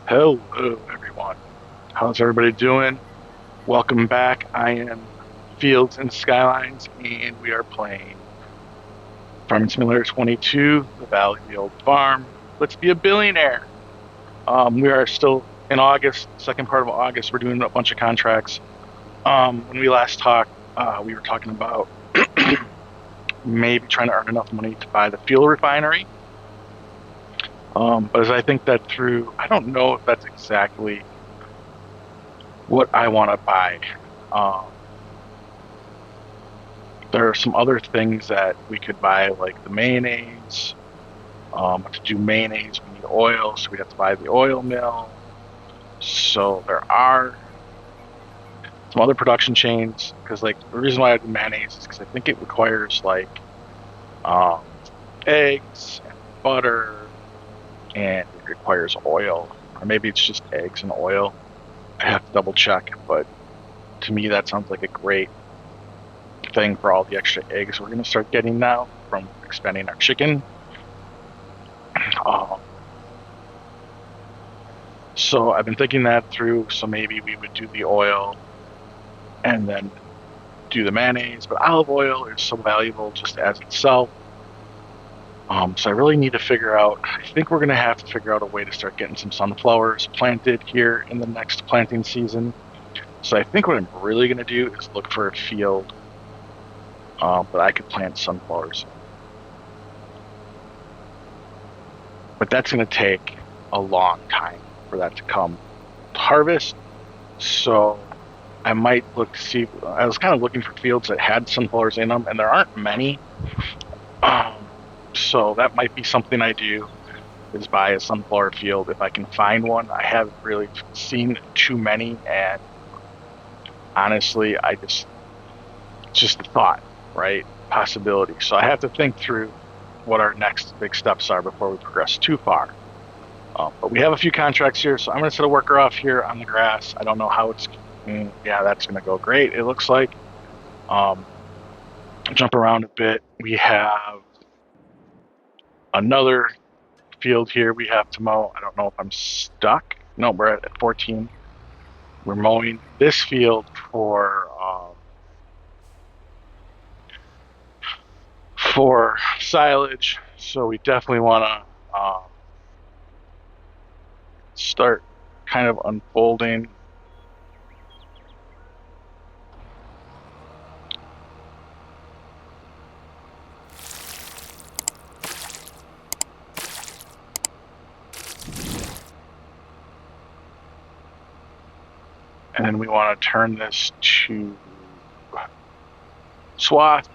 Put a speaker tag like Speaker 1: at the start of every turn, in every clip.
Speaker 1: Hello, everyone. How's everybody doing? Welcome back. I am Fields and Skylines, and we are playing Farming Simulator 22, The Valley of the Old Farm. Let's be a billionaire. We are still in August, second part of August. We're doing a bunch of contracts. When we last talked, we were talking about maybe trying to earn enough money to buy the fuel refinery. But as I think that through, I don't know if that's exactly what I want to buy. Um, there are some other things that we could buy, like the mayonnaise. To do mayonnaise, we need oil, so we'd have to buy the oil mill. So there are some other production chains, because like the reason why I do mayonnaise is because I think it requires like um, eggs and butter, and it requires oil, or maybe it's just eggs and oil. I have to double check, but to me that sounds like a great thing for all the extra eggs we're going to start getting now from expanding our chicken. Um, so I've been thinking that through. So maybe we would do the oil and then do the mayonnaise, but olive oil is so valuable just as itself. So I really need to figure out, I think we're going to have to figure out a way to start getting some sunflowers planted here in the next planting season. So I think what I'm really going to do is look for a field that I could plant sunflowers in. But that's going to take a long time for that to come to harvest. So I might look to see. I was kind of looking for fields that had sunflowers in them, and there aren't many. Um, so that might be something I do, is buy a sunflower field if I can find one. I haven't really seen too many, and honestly, just a thought, right? Possibility. So I have to think through what our next big steps are before we progress too far. But we have a few contracts here, so I'm going to set a worker off here on the grass. I don't know how it's. Yeah, that's going to go great. It looks like. Um, Jump around a bit. We have another field here we have to mow. I don't know if I'm stuck. No, we're at 14. We're mowing this field for silage, so we definitely want to start kind of unfolding. And then we want to turn this to swath.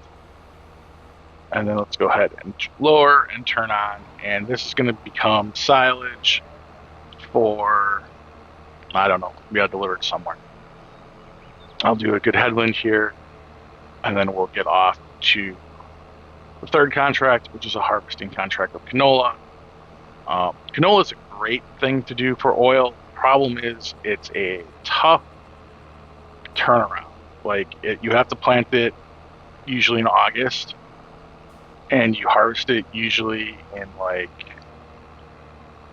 Speaker 1: And then let's go ahead and lower and turn on. And this is going to become silage for, I don't know, we got to deliver it somewhere. I'll do a good headwind here, and then we'll get off to the third contract, which is a harvesting contract of canola. Canola is a great thing to do for oil. Problem is, it's a tough turnaround. You have to plant it usually in August, and you harvest it usually in like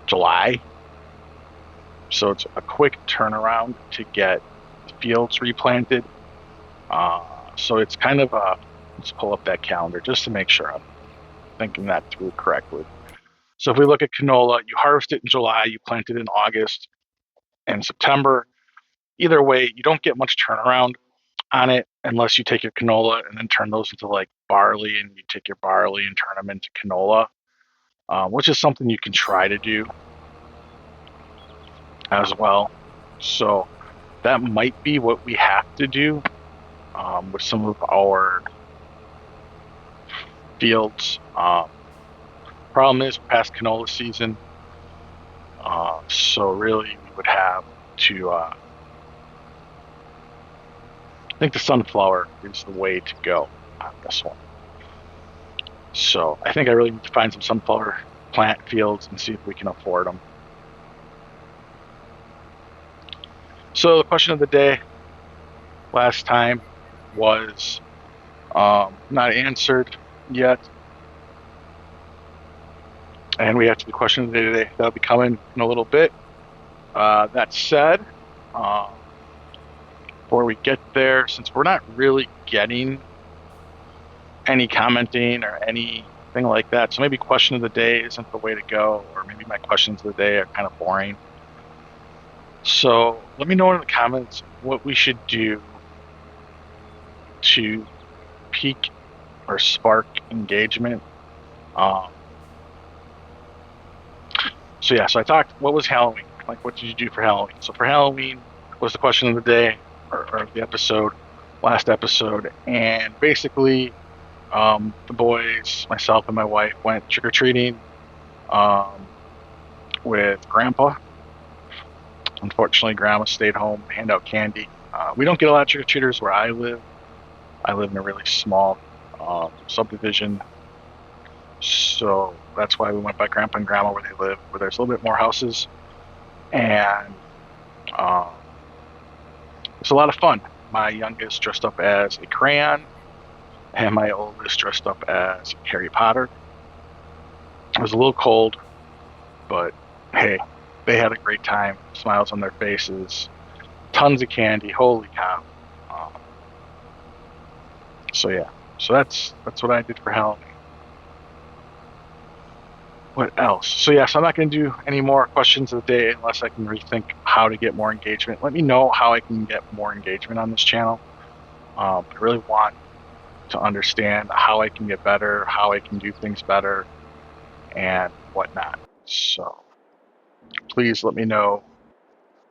Speaker 1: July. So it's a quick turnaround to get fields replanted. So it's kind of let's pull up that calendar just to make sure I'm thinking that through correctly. So if we look at canola, you harvest it in July, you plant it in August and September. Either way, you don't get much turnaround on it unless you take your canola and then turn those into like barley, and you take your barley and turn them into canola, which is something you can try to do as well. So that might be what we have to do with some of our fields. Problem is, past canola season, so really we would have to. I think the sunflower is the way to go on this one. So I think I really need to find some sunflower plant fields and see if we can afford them. So the question of the day last time was not answered yet. And we have to the question of the day today. That'll be coming in a little bit. That said, before we get there, since we're not really getting any commenting or anything like that, so maybe question of the day isn't the way to go, or maybe my questions of the day are kind of boring. So let me know in the comments what we should do to pique or spark engagement. Um, so yeah, so I talked, what was Halloween? Like, what did you do for Halloween? So for Halloween was the question of the day or the episode, last episode. And basically, the boys, myself and my wife went trick-or-treating um, with Grandpa. Unfortunately, Grandma stayed home, hand out candy. We don't get a lot of trick-or-treaters where I live. I live in a really small subdivision. So that's why we went by Grandpa and Grandma where they live, where there's a little bit more houses. And um, it's a lot of fun. My youngest dressed up as a crayon, and my oldest dressed up as Harry Potter. It was a little cold, but hey, they had a great time. Smiles on their faces, tons of candy. Holy cow! Um, so yeah, so that's what I did for Halloween. What else? So yes, I'm not going to do any more questions of the day unless I can rethink how to get more engagement. Let me know how I can get more engagement on this channel. I really want to understand how I can get better, how I can do things better, and whatnot. So please let me know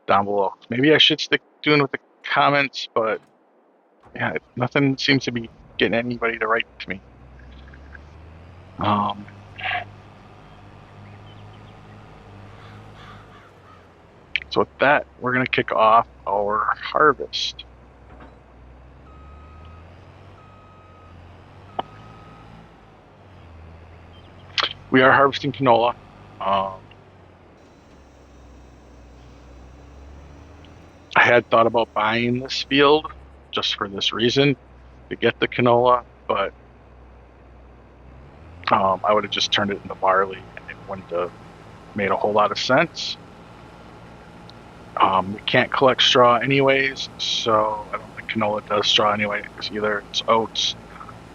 Speaker 1: down below. Maybe I should stick doing with the comments, but yeah, nothing seems to be getting anybody to write to me. Um, so with that, we're going to kick off our harvest. We are harvesting canola. Um, I had thought about buying this field just for this reason to get the canola, but I would have just turned it into barley and it wouldn't have made a whole lot of sense. We can't collect straw anyways, so I don't think canola does straw anyway, because either it's oats,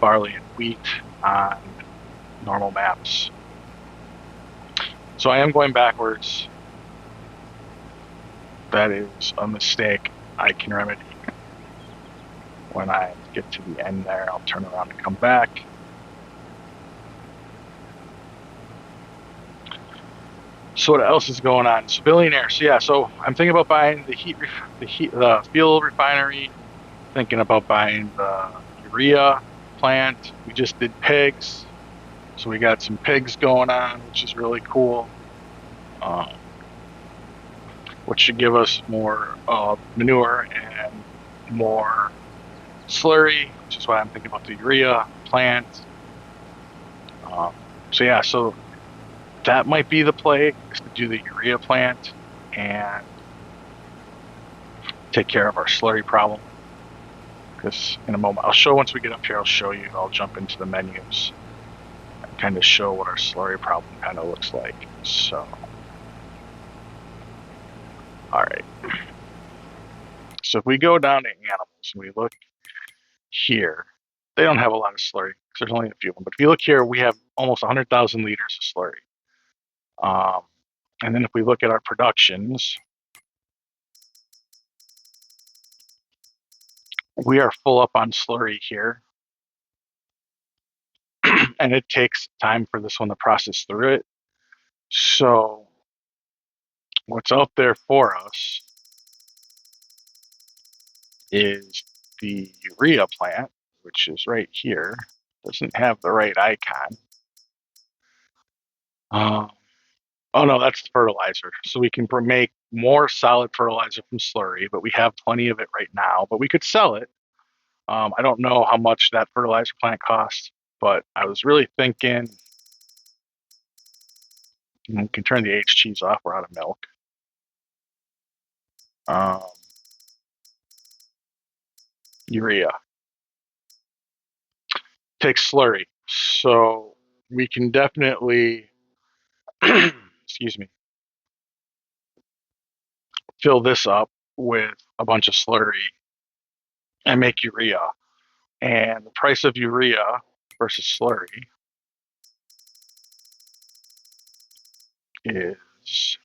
Speaker 1: barley, and wheat on normal maps. So I am going backwards. That is a mistake I can remedy. When I get to the end there, I'll turn around and come back. So what else is going on? So Billionaire. So yeah, so I'm thinking about buying the fuel refinery. Thinking about buying the urea plant. We just did pigs, so we got some pigs going on, which is really cool. Which should give us more manure and more slurry, which is why I'm thinking about the urea plant. So yeah, so that might be the play, is to do the urea plant and take care of our slurry problem. Because in a moment, I'll show, once we get up here, I'll show you, I'll jump into the menus and kind of show what our slurry problem kind of looks like. So, all right. So if we go down to animals and we look here, they don't have a lot of slurry because there's only a few of them. But if you look here, we have almost 100,000 liters of slurry. And then if we look at our productions, we are full up on slurry here. And it takes time for this one to process through it. So what's out there for us is the urea plant, which is right here. Doesn't have the right icon. Uh, oh no, that's the fertilizer. So we can make more solid fertilizer from slurry, but we have plenty of it right now. But we could sell it. I don't know how much that fertilizer plant costs, but I was really thinking we can turn the H cheese off. We're out of milk. Um, Urea takes slurry, so we can definitely excuse me. fill this up with a bunch of slurry and make urea. And the price of urea versus slurry is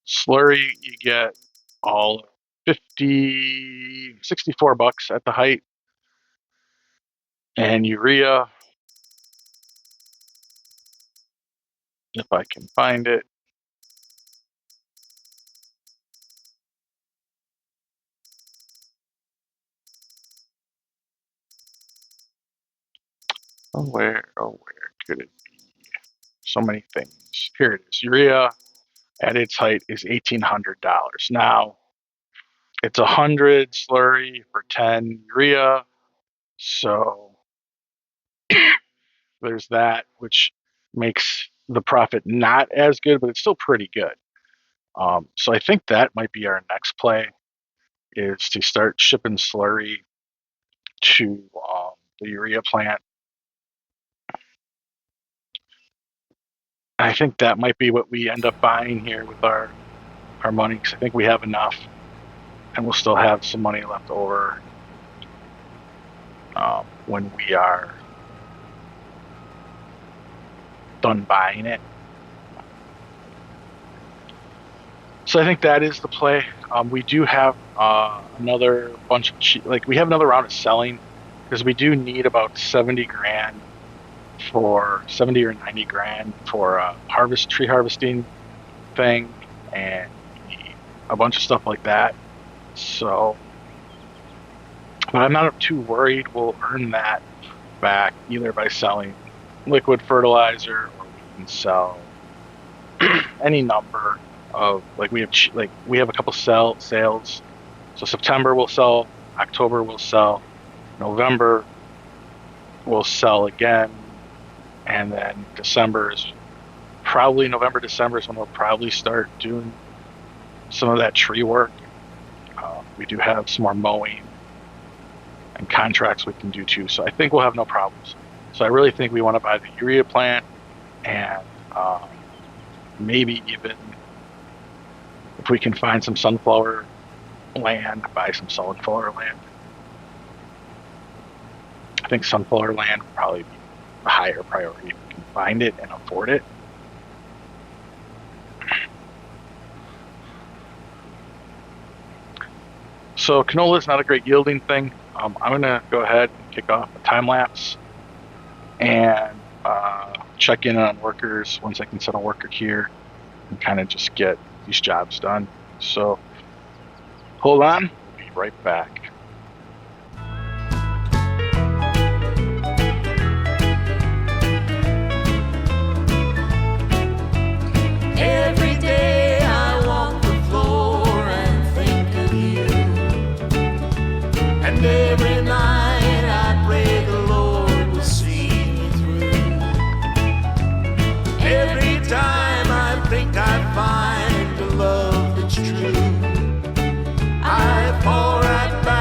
Speaker 1: slurry, you get all 64 bucks at the height. And urea, if I can find it, where could it be? So many things. Here it is. Urea at its height is $1,800. Now, it's 100 slurry for 10 urea. So there's that, which makes the profit not as good, but it's still pretty good. So I think that might be our next play, is to start shipping slurry to the urea plant. I think that might be what we end up buying here with our money, because I think we have enough, and we'll still have some money left over when we are done buying it. So I think that is the play. We do have another bunch of we have another round of selling, because we do need about 70 grand for 70 or 90 grand for a tree harvesting thing, and a bunch of stuff like that. So, but I'm not too worried. We'll earn that back either by selling liquid fertilizer, or we can sell any number of, we have a couple sales. So September we'll sell, October we'll sell, November we'll sell again, and then December is probably November, December is when we'll probably start doing some of that tree work. We do have some more mowing and contracts we can do too, so I think we'll have no problems. So I really think we want to buy the urea plant, and maybe even if we can find some sunflower land, buy some sunflower land. I think sunflower land would probably be a higher priority if we can find it and afford it. So canola is not a great yielding thing. I'm going to go ahead and kick off a time lapse and check in on workers once I can set a worker here and kind of just get these jobs done. So hold on, we'll be right back.
Speaker 2: Every day I walk the floor and think of you, and every night I pray the Lord will see me through. Every time I think I find a love that's true, I fall right back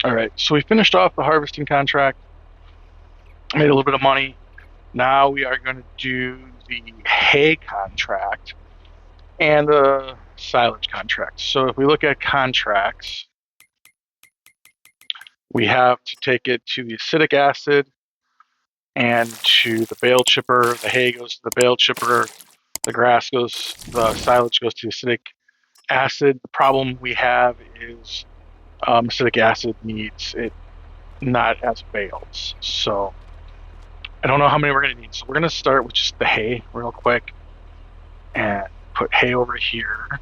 Speaker 1: All right, so we finished off the harvesting contract, made a little bit of money. Now we are going to do the hay contract and the silage contract. So if we look at contracts, we have to take it to the acetic acid and to the bale chipper. The hay goes to the bale chipper. The silage goes to acetic acid. The problem we have is acetic acid needs it not as bales. So I don't know how many we're going to need. So we're going to start with just the hay real quick and put hay over here.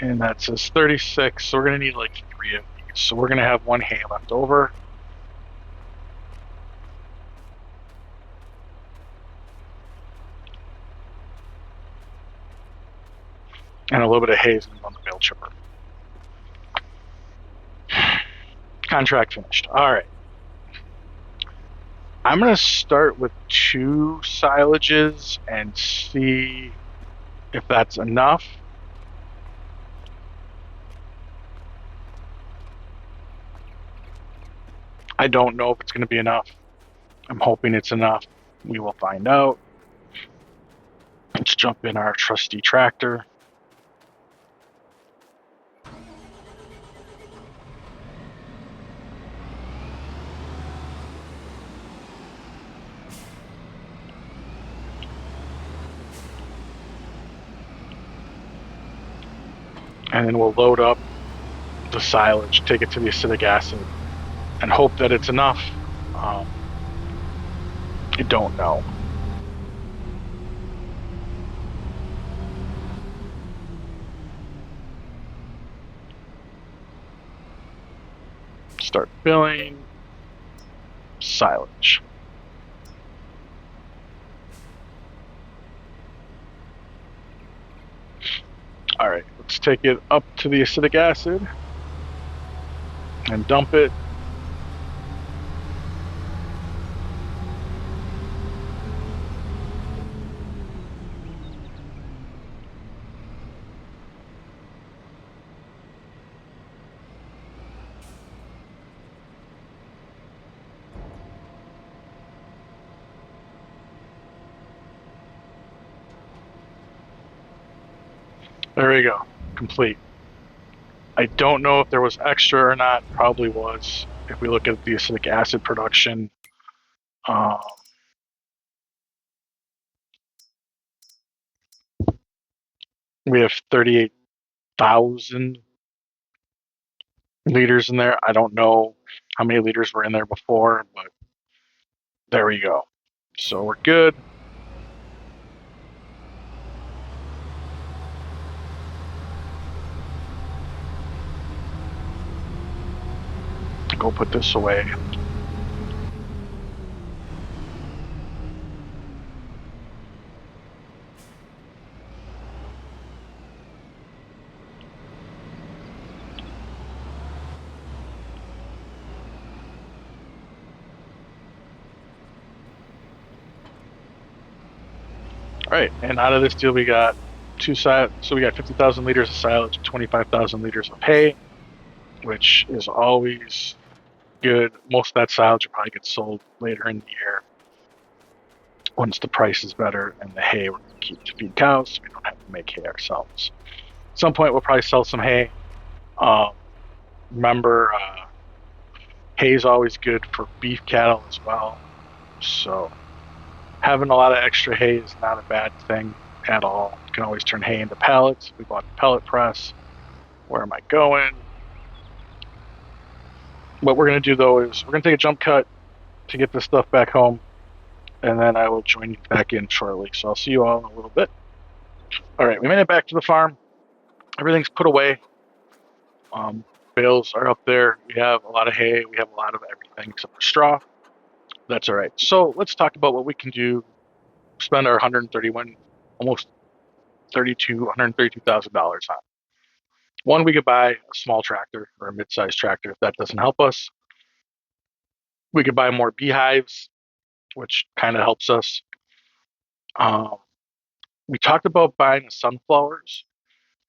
Speaker 1: And that says 36. So we're going to need like 3 of these. So we're going to have 1 hay left over. And a little bit of hay is going to go on the bale chipper. Contract finished. All right. I'm going to start with 2 silages and see if that's enough. I don't know if it's going to be enough. I'm hoping it's enough. We will find out. Let's jump in our trusty tractor. And then we'll load up the silage, take it to the acetic acid, and hope that it's enough. I don't know. Start filling silage. All right, let's take it up to the acetic acid and dump it. There we go, complete. I don't know if there was extra or not. Probably was. If we look at the acetic acid production, um, we have 38,000 liters in there. I don't know how many liters were in there before, but there we go. So we're good. Go put this away. All right, and out of this deal, we got so we got 50,000 liters of silage and 25,000 liters of hay, which is always good. Most of that silage will probably get sold later in the year once the price is better, and the hay we're going to keep to feed cows, so we don't have to make hay ourselves. At some point, we'll probably sell some hay. Um, remember, hay is always good for beef cattle as well. So having a lot of extra hay is not a bad thing at all. You can always turn hay into pellets. We bought the pellet press. Where am I going? What we're going to do though is we're going to take a jump cut to get this stuff back home, and then I will join you back in shortly. So I'll see you all in a little bit. All right, we made it back to the farm. Everything's put away. Bales are up there. We have a lot of hay. We have a lot of everything except for straw. That's all right. So let's talk about what we can do. Spend our 131, almost 32, $132,000 on. One, we could buy a small tractor or a mid-sized tractor if that doesn't help us. We could buy more beehives, which kind of helps us. Um, we talked about buying sunflowers,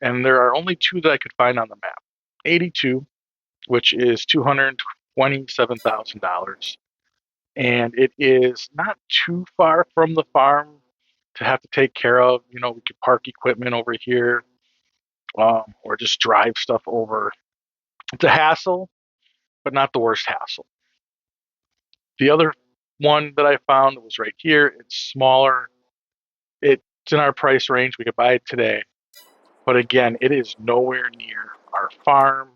Speaker 1: and there are only 2 that I could find on the map. FS22, which is $227,000. And it is not too far from the farm to have to take care of. You know, we could park equipment over here, or just drive stuff over. It's a hassle, but not the worst hassle. The other one that I found was right here. It's smaller. It's in our price range. We could buy it today. But again, it is nowhere near our farm.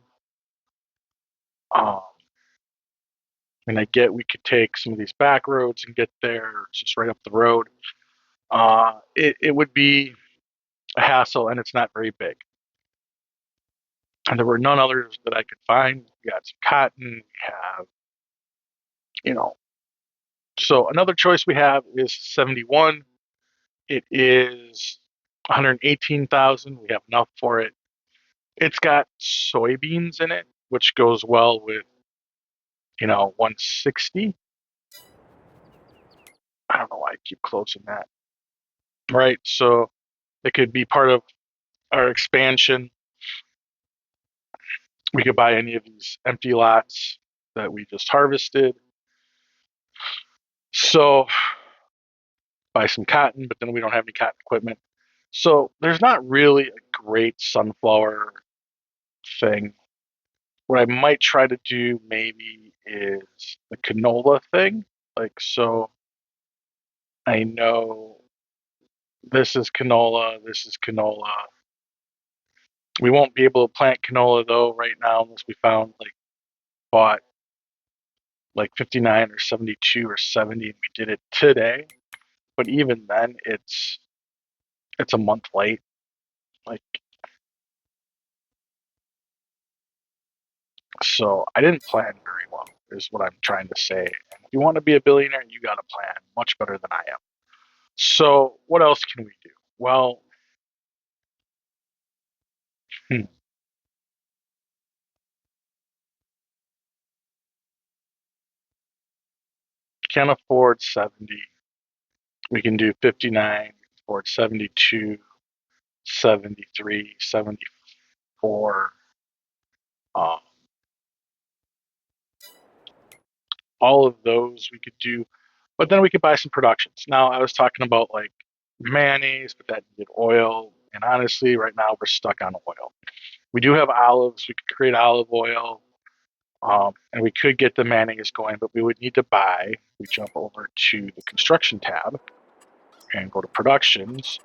Speaker 1: Um, and I get we could take some of these back roads and get there, or it's just right up the road. It would be a hassle, and it's not very big. And there were none others that I could find. We got some cotton. We have, you know, so another choice we have is 71. It is 118,000. We have enough for it. It's got soybeans in it, which goes well with, 160. I don't know why I keep closing that. Right. So it could be part of our expansion. We could buy any of these empty lots that we just harvested. So buy some cotton, but then we don't have any cotton equipment. So there's not really a great sunflower thing. What I might try to do maybe is the canola thing. Like, so I know this is canola, this is canola. We won't be able to plant canola though right now unless we bought like 59 or 72 or 70 and we did it today. But even then it's a month late. Like, so I didn't plan very well is what I'm trying to say. And if you want to be a billionaire, you got to plan much better than I am. So what else can we do? Well, hmm, can't afford 70. We can do 59, we can afford 72, 73, 74. Um, all of those we could do, but then we could buy some productions. Now, I was talking about like mayonnaise, but that needed oil. And honestly, right now we're stuck on oil. We do have olives. We could create olive oil, and we could get the mayonnaise going, but we would need to buy. We jump over to the construction tab and go to productions.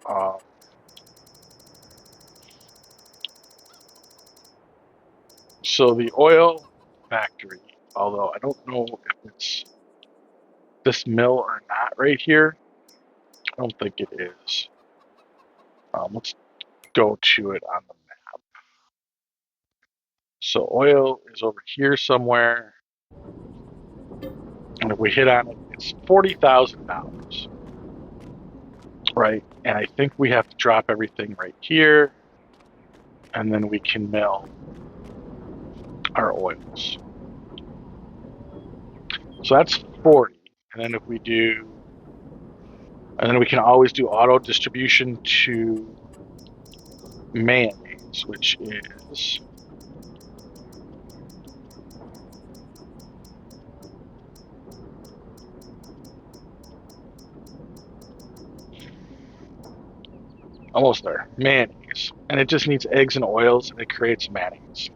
Speaker 1: So the oil factory, although I don't know if it's this mill or not right here. I don't think it is. Let's go to it on the map. So oil is over here somewhere. And if we hit on it, it's $40,000. Right? And I think we have to drop everything right here. And then we can mill our oils. So that's 40. And then if we do, and then we can always do auto distribution to mayonnaise, which is almost there. Mayonnaise. And it just needs eggs and oils and it creates mayonnaise.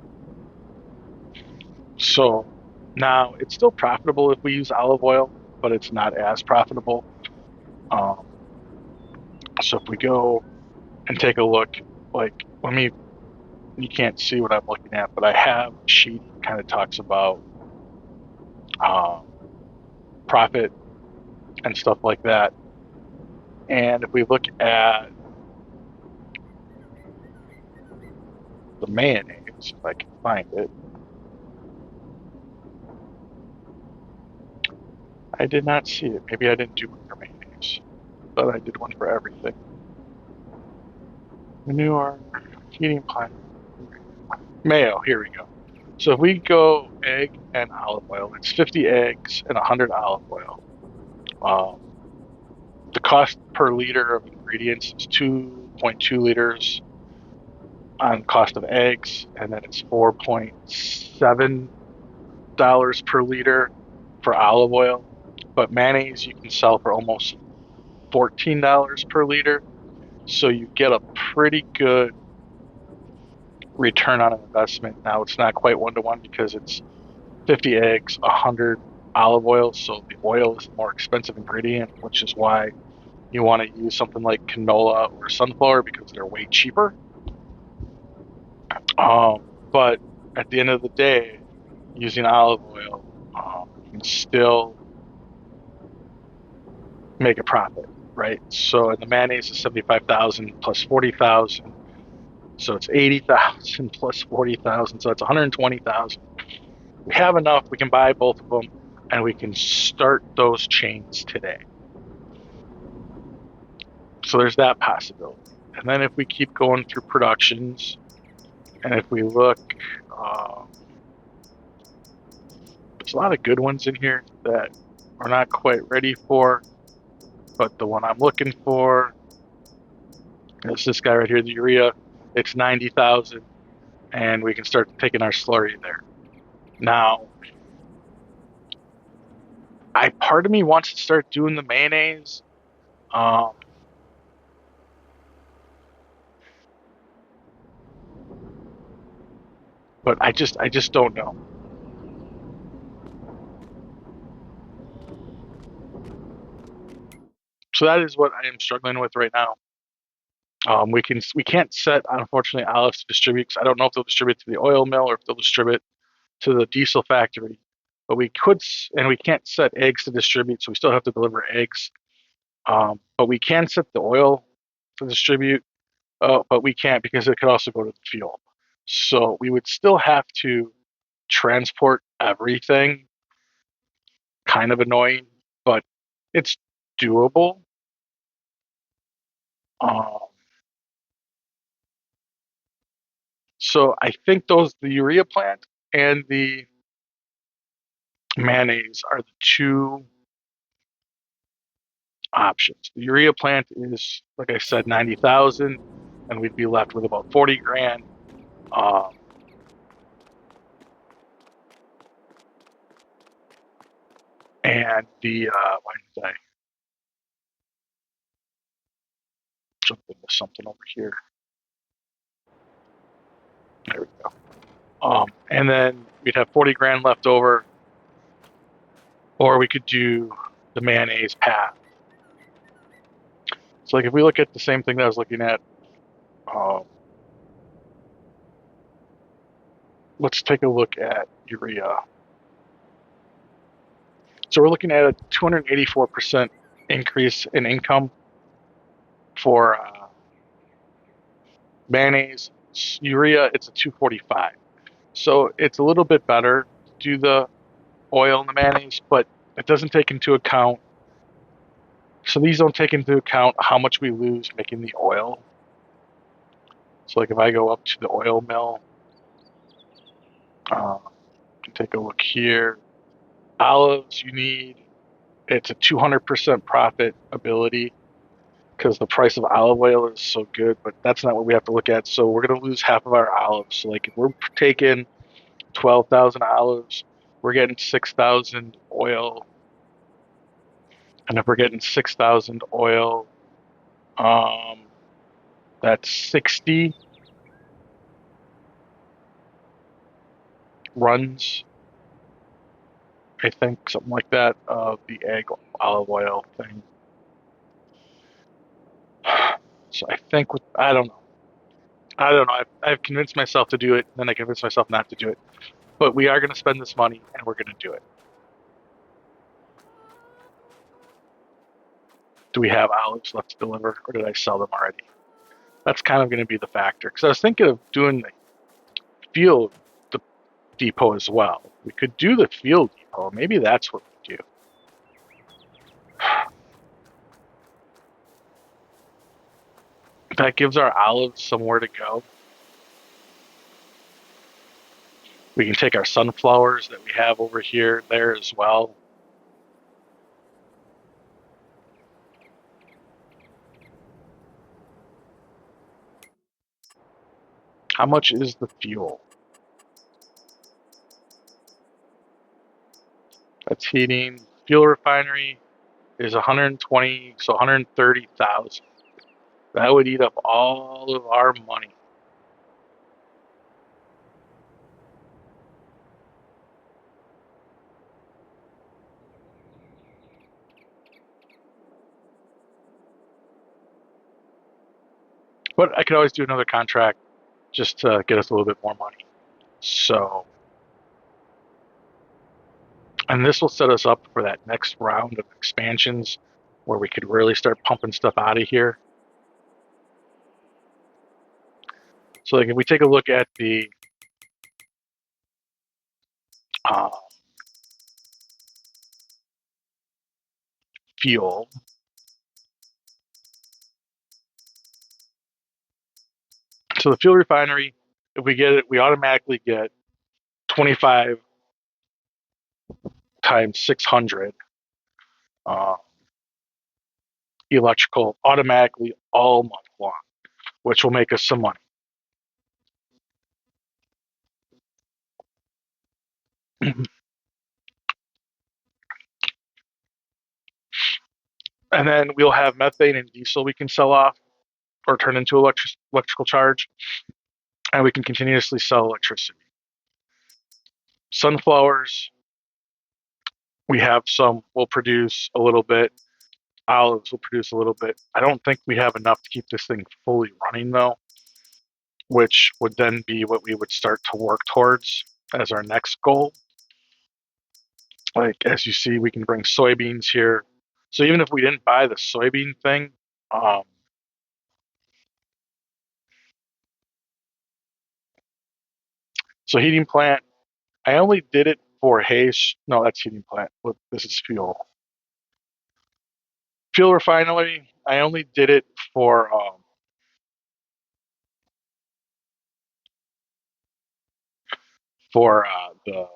Speaker 1: So now it's still profitable if we use olive oil, but it's not as profitable. Um, so if we go and take a look, like, you can't see what I'm looking at, but I have a sheet that kind of talks about profit and stuff like that. And if we look at the mayonnaise, if I can find it, I did not see it. Maybe I didn't do one for mayonnaise, but I did one for everything. Manure, heating plant, mayo. Here we go. So if we go egg and olive oil, it's 50 eggs and 100 olive oil. The cost per liter of ingredients is 2.2 liters. on cost of eggs, and then it's $4.7 per liter for olive oil. But mayonnaise you can sell for almost $14 per liter. So you get a pretty good return on an investment. Now it's not quite 1-to-1 because it's 50 eggs, 100 olive oil. So the oil is the more expensive ingredient, which is why you want to use something like canola or sunflower because they're way cheaper. But at the end of the day, using olive oil, you can still make a profit, right? So, and the mayonnaise is 75,000 plus 40,000, so it's 80,000 plus 40,000, so it's 120,000. We have enough. We can buy both of them, and we can start those chains today. So there's that possibility. And then if we keep going through productions, and if we look, there's a lot of good ones in here that we're not quite ready for, but the one I'm looking for is this guy right here, the urea. It's 90,000, and we can start taking our slurry there. Now, part of me wants to start doing the mayonnaise. But I just don't know. So that is what I am struggling with right now. We can't set, unfortunately, olives to distribute because I don't know if they'll distribute to the oil mill or if they'll distribute to the diesel factory. But we could, and we can't set eggs to distribute, so we still have to deliver eggs. But we can set the oil to distribute, but we can't because it could also go to the fuel. So we would still have to transport everything. Kind of annoying, but it's doable. Um, so I think the urea plant and the mayonnaise are the two options. The urea plant is, like I said, 90,000, and we'd be left with about 40 grand. Um, and why did I jump into something over here? There we go. And then we'd have 40 grand left over, or we could do the mayonnaise path. So, like, if we look at the same thing that I was looking at, um, let's take a look at urea. So we're looking at a 284% increase in income for mayonnaise. Urea, it's a 245. So it's a little bit better to do the oil and the mayonnaise, but it doesn't take into account. So these don't take into account how much we lose making the oil. So like if I go up to the oil mill, take a look here. Olives, it's a 200% profit ability because the price of olive oil is so good, but that's not what we have to look at. So we're going to lose half of our olives. So like if we're taking 12,000 olives, we're getting 6,000 oil. And if we're getting 6,000 oil, that's 60 runs, I think, something like that, of the egg olive oil thing. So I think I don't know. I've convinced myself to do it, and then I convinced myself not to do it. But we are going to spend this money, and we're going to do it. Do we have olives left to deliver, or did I sell them already? That's kind of going to be the factor. Because I was thinking of doing the field the depot as well. We could do the field depot. Maybe that's what we do. That gives our olives somewhere to go. We can take our sunflowers that we have over here there as well. How much is the fuel? That's heating. Fuel refinery is 120, so 130,000. That would eat up all of our money. But I could always do another contract just to get us a little bit more money. So, and this will set us up for that next round of expansions where we could really start pumping stuff out of here. So, like, if we take a look at the uh, fuel, so the fuel refinery, if we get it, we automatically get 25 times 600 uh, electrical automatically all month long, which will make us some money. And then we'll have methane and diesel we can sell off or turn into electrical charge, and we can continuously sell electricity. Sunflowers, we have some, we'll produce a little bit. Olives will produce a little bit. I don't think we have enough to keep this thing fully running, though, which would then be what we would start to work towards as our next goal. Like, as you see, we can bring soybeans here. So even if we didn't buy the soybean thing, um, so heating plant, I only did it for haze. No, that's heating plant. This is fuel. Fuel refinery, I only did it for the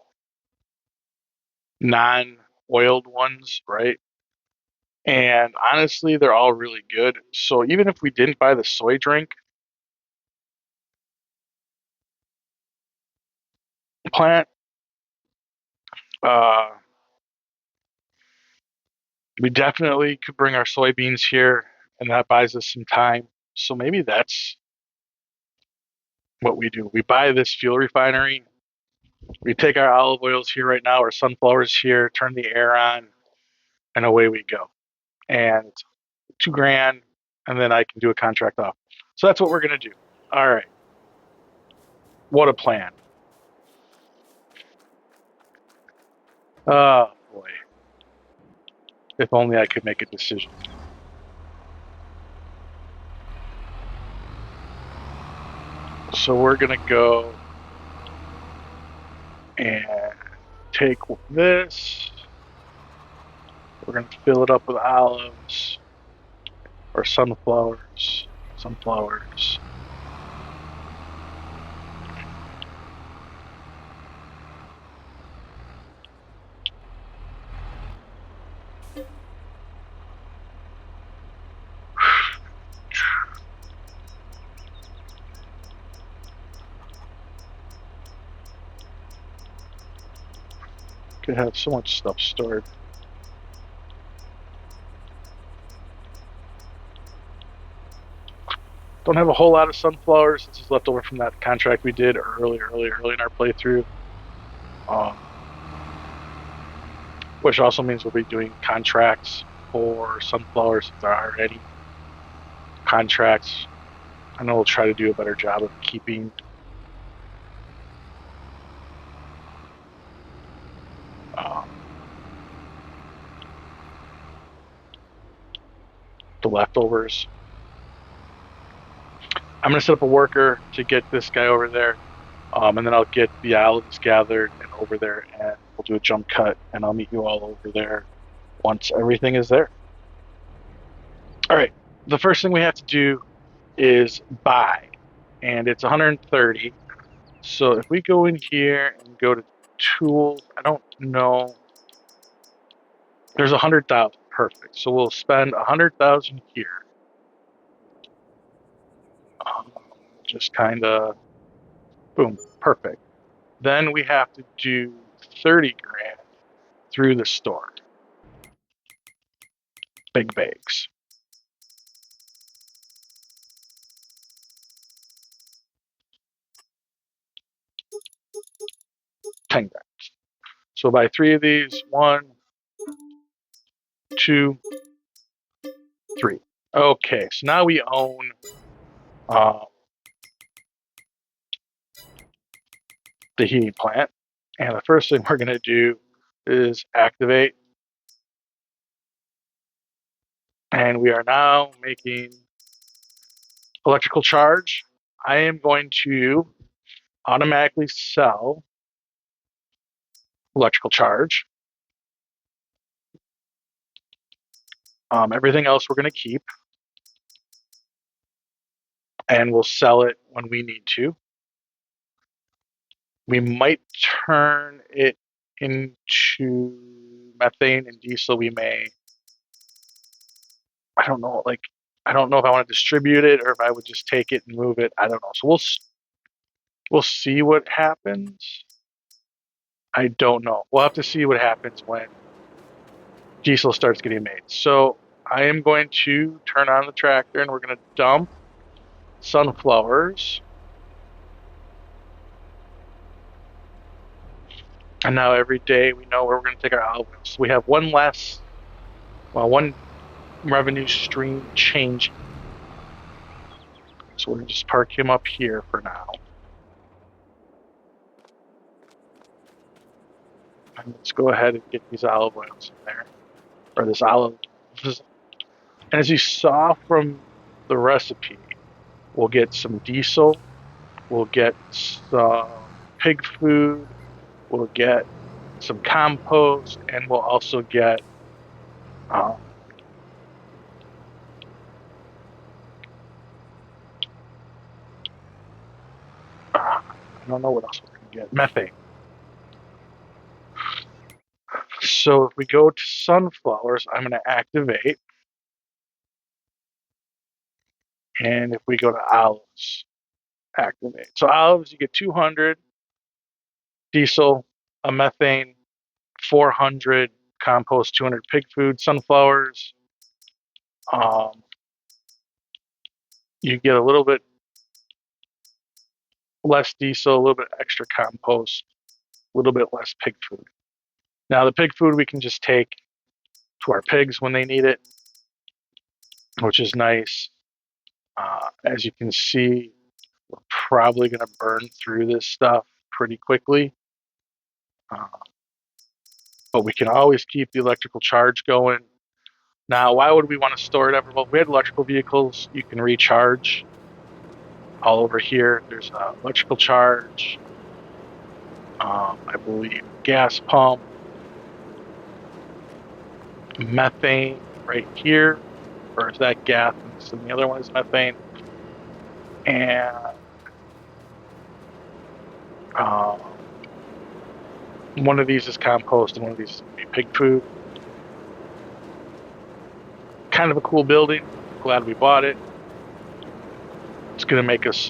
Speaker 1: non-oiled ones, right? And honestly, they're all really good. So even if we didn't buy the soy drink plant, uh, we definitely could bring our soybeans here, and that buys us some time. So maybe that's what we do. We buy this fuel refinery. We take our olive oils here right now, our sunflowers here, turn the air on, and away we go. And 2 grand, and then I can do a contract off. So that's what we're gonna do. All right. What a plan. Oh boy. If only I could make a decision. So we're gonna go and take this. We're gonna fill it up with olives or sunflowers. Sunflowers. Could have so much stuff stored. Don't have a whole lot of sunflowers. This is left over from that contract we did early in our playthrough. Which also means we'll be doing contracts for sunflowers if there are any contracts. I know we'll try to do a better job of keeping the leftovers. I'm going to set up a worker to get this guy over there, and then I'll get the olives gathered and over there, and we'll do a jump cut, and I'll meet you all over there once everything is there. All right, the first thing we have to do is buy, and it's 130. So if we go in here and go to tools, I don't know. There's 100,000. Perfect. So we'll spend 100,000 here. Just kind of Boom, perfect. Then we have to do 30 grand through the store. Big bags. $10 grand. So buy 3 of these. 1, 2, 3. Okay, so now we own the heating plant. And the first thing we're going to do is activate. And we are now making electrical charge. I am going to automatically sell electrical charge. Everything else we're going to keep. And we'll sell it when we need to. We might turn it into methane and diesel. We may, I don't know, like, I don't know if I want to distribute it or if I would just take it and move it. I don't know. So we'll see what happens. I don't know. We'll have to see what happens when diesel starts getting made. So I am going to turn on the tractor and we're going to dump sunflowers. And now every day we know where we're going to take our olive oil. So we have one revenue stream changing. So we'll just park him up here for now. And let's go ahead and get these olive oils in there. Or this olive. And as you saw from the recipe, we'll get some diesel. We'll get some pig food. We'll get some compost. And we'll also get I don't know what else we're going to get. Methane. So if we go to sunflowers, I'm going to activate. And if we go to olives, activate. So olives, you get 200 diesel, a methane, 400 compost, 200 pig food. Sunflowers, you get a little bit less diesel, a little bit extra compost, a little bit less pig food. Now the pig food we can just take to our pigs when they need it, which is nice. As you can see, we're probably going to burn through this stuff pretty quickly. But we can always keep the electrical charge going. Now, why would we want to store it ever? Well, if we had electrical vehicles, you can recharge. All over here, there's electrical charge, I believe gas pump, methane right here, or is that gas? And the other one is methane. And one of these is compost and one of these is pig food. Kind of a cool building. Glad we bought it. It's going to make us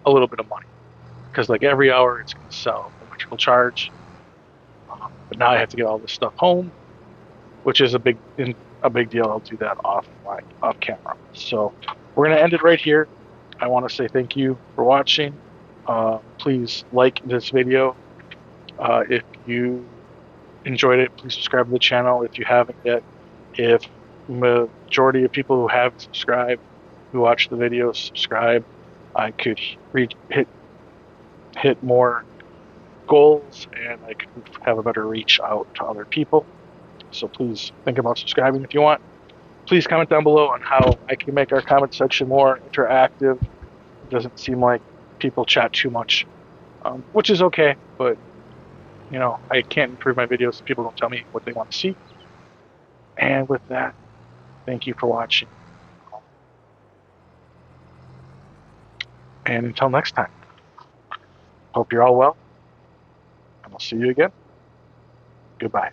Speaker 1: a little bit of money because like every hour it's going to sell electrical charge. But now I have to get all this stuff home, which is a big deal. I'll do that off camera. So we're going to end it right here. I want to say thank you for watching. Please like this video. If you enjoyed it, please subscribe to the channel if you haven't yet. If majority of people who have subscribed, who watch the videos, subscribe, I could hit more goals and I could have a better reach out to other people. So please think about subscribing if you want. Please comment down below on how I can make our comment section more interactive. It doesn't seem like people chat too much, which is okay, but you know, I can't improve my videos if people don't tell me what they want to see. And with that, thank you for watching. And until next time, hope you're all well, and I'll see you again. Goodbye.